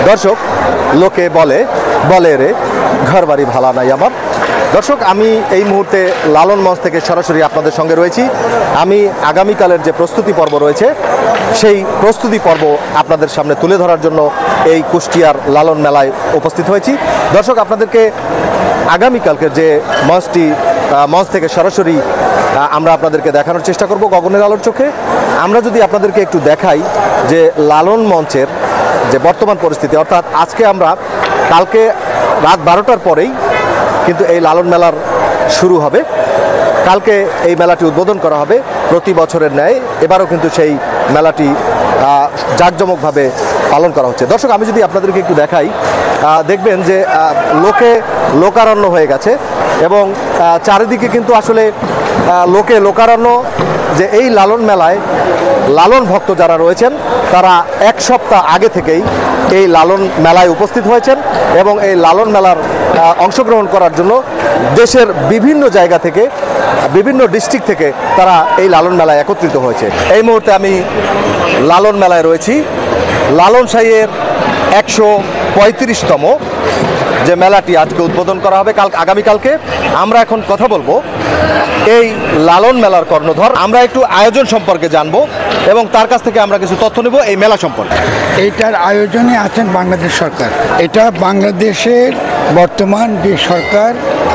দর্শক, লোকে বলে রে ঘর বাড়ি ভালা নাই আমার। দর্শক, আমি এই মুহূর্তে লালন মঞ্চ থেকে সরাসরি আপনাদের সঙ্গে রয়েছি। আমি আগামীকালের যে প্রস্তুতি পর্ব রয়েছে সেই প্রস্তুতি পর্ব আপনাদের সামনে তুলে ধরার জন্য এই কুষ্টিয়ার লালন মেলায় উপস্থিত হয়েছি। দর্শক, আপনাদেরকে আগামীকালকের যে মঞ্চ থেকে সরাসরি আমরা আপনাদেরকে দেখানোর চেষ্টা করব গগনের আলোর চোখে। আমরা যদি আপনাদেরকে একটু দেখাই যে লালন মঞ্চের যে বর্তমান পরিস্থিতি, অর্থাৎ আজকে আমরা কালকে রাত 12টার পরেই কিন্তু এই লালন মেলার শুরু হবে। কালকে এই মেলাটি উদ্বোধন করা হবে প্রতি বছরের ন্যায়। এবারও কিন্তু সেই মেলাটি জাঁকজমকভাবে পালন করা হচ্ছে। দর্শক, আমি যদি আপনাদেরকে একটু দেখাই, দেখবেন যে লোকারণ্য হয়ে গেছে এবং চারিদিকে কিন্তু আসলে লোকারণ্য। যে এই লালন মেলায় লালন ভক্ত যারা রয়েছেন তারা এক সপ্তাহ আগে থেকেই এই লালন মেলায় উপস্থিত হয়েছেন এবং এই লালন মেলার অংশগ্রহণ করার জন্য দেশের বিভিন্ন জায়গা থেকে, বিভিন্ন ডিস্ট্রিক্ট থেকে তারা এই লালন মেলায় একত্রিত হয়েছে। এই মুহূর্তে আমি লালন মেলায় রয়েছি। লালন শাহীর 135তম যে মেলাটি আজকে উদ্বোধন করা হবে আগামীকালকে। আমরা এখন কথা বলবো এই লালন মেলার কর্ণধর। আমরা একটু আয়োজন সম্পর্কে জানবো এবং তার কাছ থেকে আমরা কিছু তথ্য নেব এই মেলা সম্পর্কে। এইটার আয়োজনে আছেন বাংলাদেশ সরকার। এটা বাংলাদেশের বর্তমান যে সরকার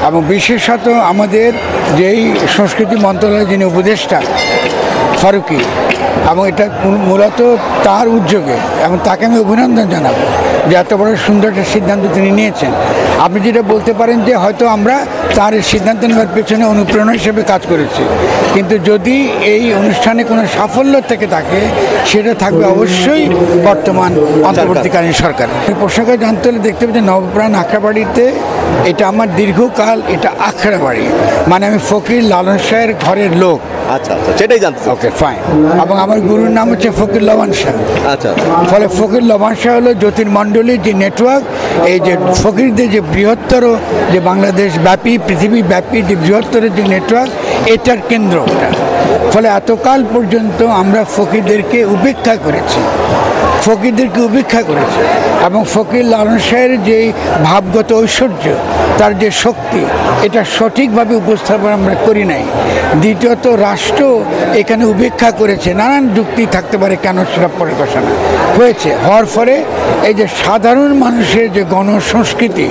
এবং বিশেষত আমাদের যেই সংস্কৃতি মন্ত্রণালয়ের যিনি উপদেষ্টা ফারুকি, এবং এটা মূলত তার উদ্যোগে, এবং তাকে আমি অভিনন্দন জানাবো যে এত বড় সুন্দর একটা সিদ্ধান্ত তিনি নিয়েছেন। আপনি যেটা বলতে পারেন যে হয়তো আমরা তার সিদ্ধান্ত নেওয়ার পেছনে অনুপ্রেরণা হিসেবে কাজ করেছি, কিন্তু যদি এই অনুষ্ঠানে কোনো সাফল্য থেকে থাকে সেটা থাকবে অবশ্যই বর্তমান অন্তর্বর্তীকালীন সরকার। পোশাকে জানতে হলে দেখতে পাচ্ছি নবপ্রাণ আখড়াবাড়িতে, এটা আমার দীর্ঘকাল এটা আখড়াবাড়ি, মানে আমি ফকির লালন শাহের ঘরের লোক। আচ্ছা, সেটাই জানতে। ওকে, ফাইন। এবং আমার গুরুর নাম হচ্ছে ফকির লবণ শাহ। আচ্ছা। ফলে ফকির লবণ শাহ হলো জ্যোতির্মণ্ডলীর যে নেটওয়ার্ক, এই যে ফকিরদের যে বৃহত্তর, যে বাংলাদেশ ব্যাপী, পৃথিবী ব্যাপী যে বৃহত্তর যে নেটওয়ার্ক, এটার কেন্দ্র ওটা। ফলে এতকাল পর্যন্ত আমরা ফকিরদেরকে উপেক্ষা করেছি এবং ফকির লালন শাহের যে ভাবগত ঐশ্বর্য, তার যে শক্তি, এটা সঠিকভাবে উপস্থাপন আমরা করি নাই। দ্বিতীয়ত, রাষ্ট্র এখানে উপেক্ষা করেছে। নানান যুক্তি থাকতে পারে কেন, সেটা পরের কথা না। হওয়ার ফলে এই যে সাধারণ মানুষের যে গণসংস্কৃতি,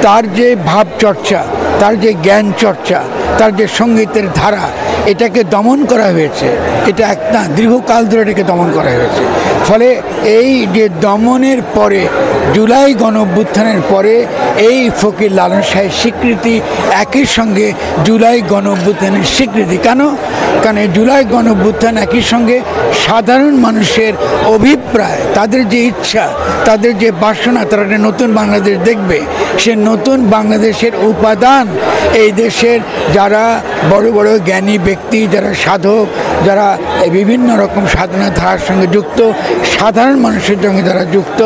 তার যে ভাব চর্চা, তার যে জ্ঞান চর্চা, তার যে সঙ্গীতের ধারা, এটাকে দমন করা হয়েছে। এটা একটা দীর্ঘকাল ধরে এটাকে দমন করা হয়েছে। ফলে এই যে দমনের পরে, জুলাই গণঅভ্যুত্থানের পরে এই ফকির লালন শাহের স্বীকৃতি, একই সঙ্গে জুলাই গণঅভ্যুত্থানের স্বীকৃতি। কারণ জুলাই গণঅভ্যুত্থান একই সঙ্গে সাধারণ মানুষের অভিপ্রায়, তাদের যে ইচ্ছা, তাদের যে বাসনা, তারা একটা নতুন বাংলাদেশ দেখবে। সে নতুন বাংলাদেশের উপাদান এই দেশের যারা বড় বড় জ্ঞানী ব্যক্তি, যারা সাধক, যারা বিভিন্ন রকম সাধনা ধারার সঙ্গে যুক্ত, সাধারণ মানুষের সঙ্গে যারা যুক্ত,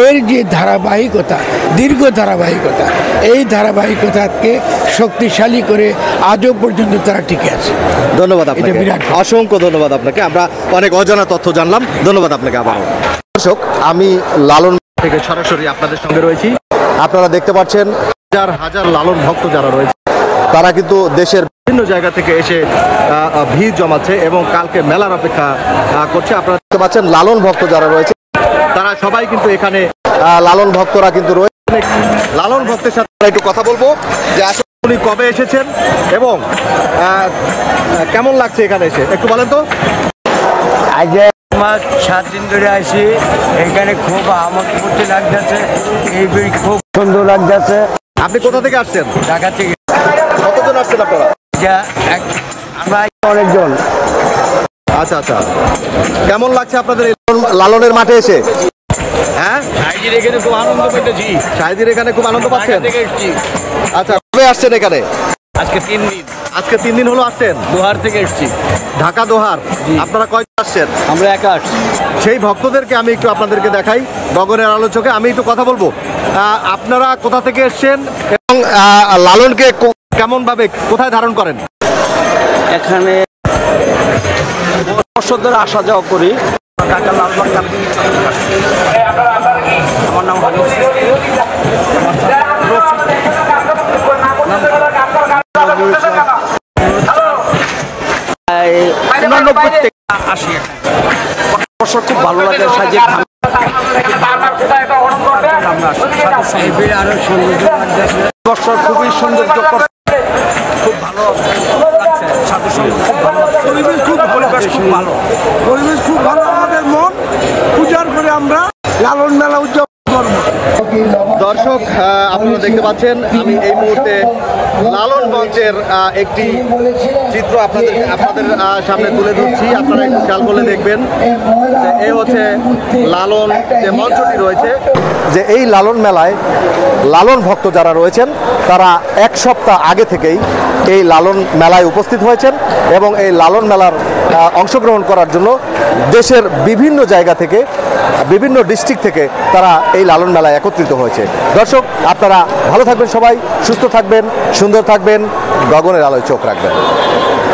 এর যে ধারাবাহিকতা, দীর্ঘ ধারাবাহিকতা, এই ধারাবাহিকতাকে শক্তিশালী করে আজও পর্যন্ত তারা টিকে আছে। ধন্যবাদ আপনাকে, অসংখ্য ধন্যবাদ আপনাকে। আমরা অনেক অজানা তথ্য জানলাম। ধন্যবাদ আপনাকে আবারও। দর্শক, আমি লালন থেকে সরাসরি আপনাদের সঙ্গে রয়েছি। আপনারা দেখতে পাচ্ছেন হাজার হাজার লালন ভক্ত যারা রয়েছে, তারা কিন্তু দেশের বিভিন্ন জায়গা থেকে এসে ভিড় জমাচ্ছে এবং কালকে মেলার অপেক্ষা করছে। আপনারা দেখতে পাচ্ছেন লালন ভক্ত যারা রয়েছে, তারা সবাই কিন্তু এখানে লালন ভক্তরা কিন্তু রয়েছে। লালন ভক্তের সাথে একটু কথা বলবো যে আসলে উনি কবে এসেছেন এবং কেমন লাগছে এখানে এসে, একটু বলেন তো। আজ আমার 7 দিন ধরে আসি, এখানে খুব আমাকে করতে লাগতেছে, এই খুব সুন্দর লাগতেছে। আপনি কোথা থেকে আসছেন? ঢাকা থেকে। কতজন আসছেন আপনারা? আমরা অনেকজন। আচ্ছা, কেমন লাগছে আপনাদের লালনের মাঠে এসে? হ্যাঁ, শাহীদের এখানে খুব আনন্দ পেতেছি। শাহীদের এখানে খুব আনন্দ পাচ্ছেন? আচ্ছা, কবে আসছেন এখানে? আজকে 3 দিন। আজকে 3 দিন হলো আসছেন? দোহার থেকে এসছি। ঢাকা দোহার। আপনারা কয়জন আসছেন? আমরা একা আসছি। সেই ভক্তদেরকে আমি একটু আপনাদেরকে দেখাই গগনের আলো চোখে। আমি একটু কথা বলবো, আপনারা কোথা থেকে এসছেন এবং লালনকে কেমন ভাবে কোথায় ধারণ করেন? এখানে বছর ধরে আসা যাওয়া করি। আমার নাম সাজে আরো সৌন্দর্য লাগতেছে। দর্শক খুবই সৌন্দর্য খুব ভালো লাগছে, সাধু সঙ্গ খুব ভালো, পরিবেশ খুব ভালো, পরিবেশ খুব ভালো। আমাদের মন পূজার করে আমরা লালন মেলা উদযাপন করবো। দর্শক আপনারা দেখতে পাচ্ছেন আমি এই মুহূর্তে লালন মঞ্চের একটি চিত্র আপনাদের সামনে তুলে ধরছি। আপনারা একটু খেয়াল করলে দেখবেন যে এই হচ্ছে লালন যে মঞ্চটি রয়েছে, যে এই লালন মেলায় লালন ভক্ত যারা রয়েছেন তারা এক সপ্তাহ আগে থেকেই এই লালন মেলায় উপস্থিত হয়েছেন এবং এই লালন মেলার অংশগ্রহণ করার জন্য দেশের বিভিন্ন জায়গা থেকে, বিভিন্ন ডিস্ট্রিক্ট থেকে তারা এই লালন মেলায় একত্রিত হয়েছে। দর্শক আপনারা ভালো থাকবেন, সবাই সুস্থ থাকবেন, সুন্দর থাকবেন, গগনের আলোয় চোখ রাখবেন।